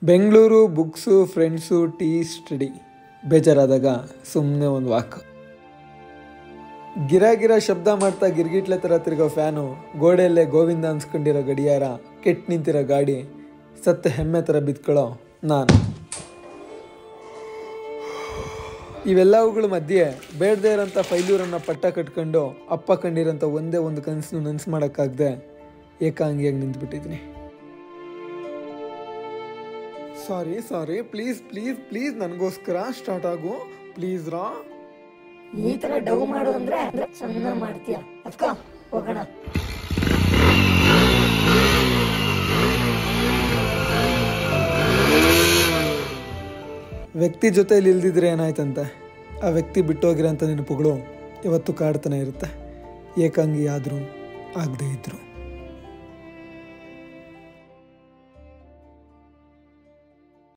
Bengaluru books friends tea study. ಬೇಜಾರಾದಾಗ ಸುಮ್ಮನೆ ಒಂದು ವಾಕ್. ಗಿರ ಶಬ್ದ ಮಾಡ್ತಾ ಗಿರ್ಗಿಟ್ಲೆ ಥರ ತಿರ್ಗೋ ಫ್ಯಾನು, ಗೋಡೆಯಲ್ಲೇ ಗೋವಿಂದ ಅನ್ಸ್ಕೊಂಡಿರೋ ಗಡಿಯಾರ, ಕೆಟ್ಟು ನಿಂತಿರೋ ಗಾಡಿ, ಸತ್ತ ಹೆಮ್ಮೆ ಥರ ಬಿದ್ಕೊಳ್ಳೋ ನಾನು. ಇವೆಲ್ಲವುಗಳ ಮಧ್ಯೆ ಬೇಡದೇ ಇರೋಂಥ ಫೈಲೂರನ್ನು ಪಟ್ಟ ಕಟ್ಕೊಂಡು ಅಪ್ಪ ಕಂಡಿರೋಂಥ ಒಂದೇ ಒಂದು ಕನಸನ್ನು ನನಸು ಮಾಡೋಕ್ಕಾಗದೆ ಏಕಾಂಗಿಯಾಗಿ ನಿಂತ್ಬಿಟ್ಟಿದ್ದೀನಿ. ಸಾರಿ ಪ್ಲೀಸ್ ನನಗೋಸ್ಕರ ಸ್ಟಾರ್ಟ್ ಆಗು ಪ್ಲೀಸ್ ರಾ. ಈ ತರ ಡೌ ಮಾಡು ಅಂದ್ರೆ ಚೆನ್ನಾಗಿ ಮಾಡ್ತೀಯ ಅಕ್ಕ. ಹೋಗೋಣ. ವ್ಯಕ್ತಿ ಜೊತೆಲಿ ಇಲ್ದಿದ್ರೆ ಏನಾಯ್ತಂತೆ, ಆ ವ್ಯಕ್ತಿ ಬಿಟ್ಟೋಗಿರೋಂಥ ನೆನಪುಗಳು ಯಾವತ್ತೂ ಕಾಡ್ತಾನೆ ಇರುತ್ತೆ, ಏಕಾಂಗಿ ಆದರೂ ಆಗದೇ ಇದ್ರು.